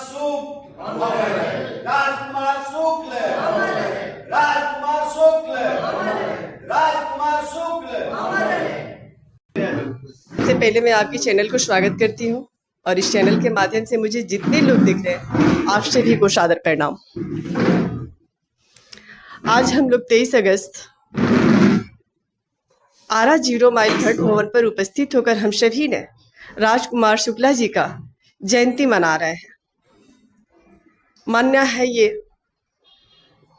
शुक्ल, राजकुमार शुक्ल, राजकुमार शुक्ल, राजकुमार शुक्ल। सबसे पहले मैं आपके चैनल को स्वागत करती हूँ और इस चैनल के माध्यम से मुझे जितने लोग दिख रहे हैं आप सभी को सादर प्रणाम। आज हम लोग 23 अगस्त आरा 0 माइल भट्ट भवन पर उपस्थित होकर हम सभी ने राजकुमार शुक्ला जी का जयंती मना रहे हैं। मानना है ये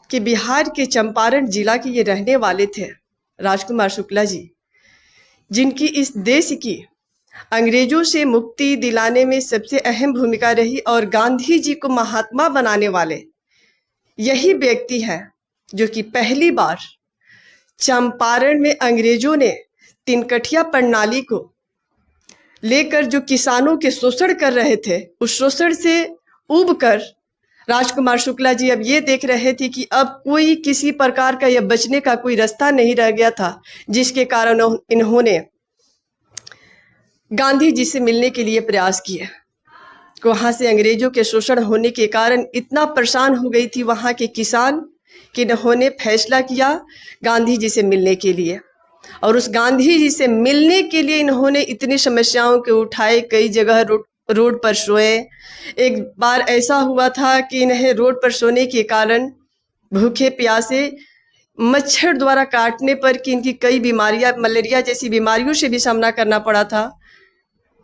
कि बिहार के चंपारण जिला के ये रहने वाले थे राजकुमार शुक्ला जी, जिनकी इस देश की अंग्रेजों से मुक्ति दिलाने में सबसे अहम भूमिका रही और गांधी जी को महात्मा बनाने वाले यही व्यक्ति है जो कि पहली बार चंपारण में अंग्रेजों ने तिनकठिया प्रणाली को लेकर जो किसानों के शोषण कर रहे थे, उस शोषण से उबकर राजकुमार शुक्ला जी अब ये देख रहे थे कि अब कोई किसी प्रकार का यह बचने का कोई रास्ता नहीं रह गया था, जिसके कारण इन्होंने गांधी जी से मिलने के लिए प्रयास किए। वहाँ से अंग्रेजों के शोषण होने के कारण इतना परेशान हो गई थी वहाँ के किसान कि इन्होंने फैसला किया गांधी जी से मिलने के लिए। और उस गांधी जी से मिलने के लिए इन्होंने इतनी समस्याओं के उठाए, कई जगह रोड पर सोए। एक बार ऐसा हुआ था कि इन्हें रोड पर सोने के कारण भूखे प्यासे मच्छर द्वारा काटने पर कि इनकी कई बीमारियां, मलेरिया जैसी बीमारियों से भी सामना करना पड़ा था।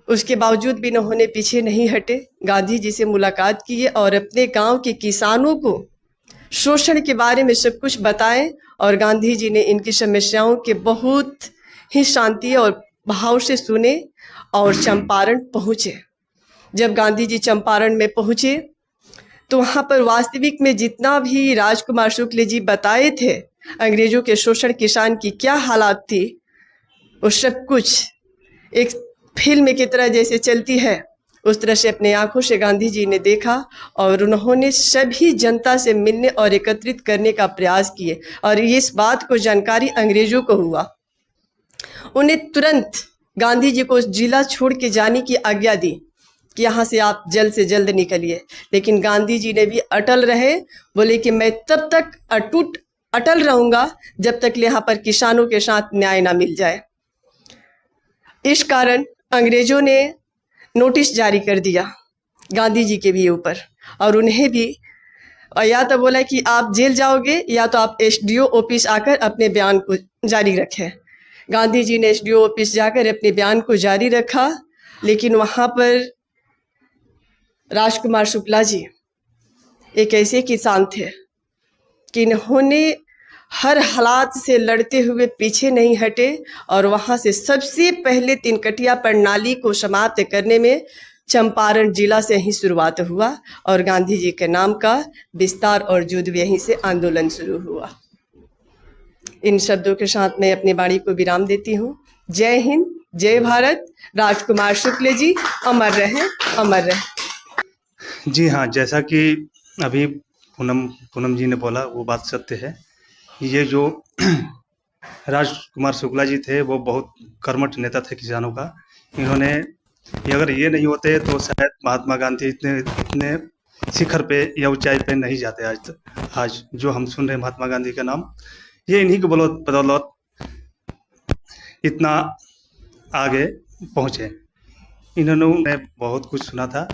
उसके बावजूद भी इन्होंने पीछे नहीं हटे, गांधी जी से मुलाकात किए और अपने गांव के किसानों को शोषण के बारे में सब कुछ बताएं। और गांधी जी ने इनकी समस्याओं के बहुत ही शांति और भाव से सुने और चंपारण पहुंचे। जब गांधी जी चंपारण में पहुंचे तो वहां पर वास्तविक में जितना भी राजकुमार शुक्ल जी बताए थे अंग्रेजों के शोषण किसान की क्या हालात थी, वो सब कुछ एक फिल्म की तरह जैसे चलती है उस तरह से अपने आंखों से गांधी जी ने देखा और उन्होंने सभी जनता से मिलने और एकत्रित करने का प्रयास किए। और इस बात को जानकारी अंग्रेजों को हुआ, उन्हें तुरंत गांधी जी को जिला छोड़ के जाने की आज्ञा दी कि यहाँ से आप जल्द से जल्द निकलिए। लेकिन गांधी जी ने भी अटल रहे, बोले कि मैं तब तक अटल रहूंगा जब तक यहाँ पर किसानों के साथ न्याय ना मिल जाए। इस कारण अंग्रेजों ने नोटिस जारी कर दिया गांधी जी के भी ऊपर और उन्हें भी या तो बोला कि आप जेल जाओगे या तो आप एसडीओ ऑफिस आकर अपने बयान को जारी रखें। गांधी जी ने एसडीओ ऑफिस जाकर अपने बयान को जारी रखा, लेकिन वहां पर राजकुमार शुक्ला जी एक ऐसे किसान थे कि इन्होंने हर हालात से लड़ते हुए पीछे नहीं हटे और वहां से सबसे पहले तिनकठिया प्रणाली को समाप्त करने में चंपारण जिला से ही शुरुआत हुआ और गांधी जी के नाम का विस्तार और युद्ध यहीं से आंदोलन शुरू हुआ। इन शब्दों के साथ मैं अपनी वाणी को विराम देती हूँ। जय हिंद, जय भारत। राजकुमार शुक्ल जी अमर रहे, अमर रहे। जी हाँ, जैसा कि अभी पूनम जी ने बोला वो बात सत्य है। ये जो राजकुमार शुक्ला जी थे वो बहुत कर्मठ नेता थे किसानों का। इन्होंने अगर ये नहीं होते तो शायद महात्मा गांधी इतने शिखर पे या ऊंचाई पे नहीं जाते आज जो हम सुन रहे हैं महात्मा गांधी का नाम, ये इन्हीं की बदौलत इतना आगे पहुँचे। इन्होंने बहुत कुछ सुना था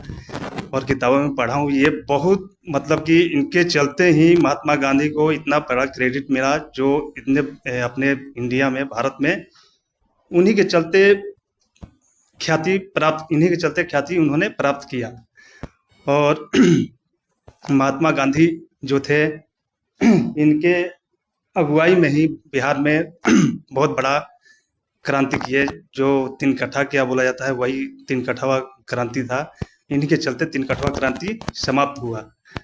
और किताबों में पढ़ा हूँ। ये बहुत मतलब कि इनके चलते ही महात्मा गांधी को इतना बड़ा क्रेडिट मिला, जो इतने अपने इंडिया में, भारत में उन्हीं के चलते ख्याति उन्होंने प्राप्त किया। और महात्मा गांधी जो थे इनके अगुवाई में ही बिहार में बहुत बड़ा क्रांति किए, जो तिनकठा क्या बोला जाता है वही तिनकठवा क्रांति था। इन्हीं के चलते तिनकठवा क्रांति समाप्त हुआ।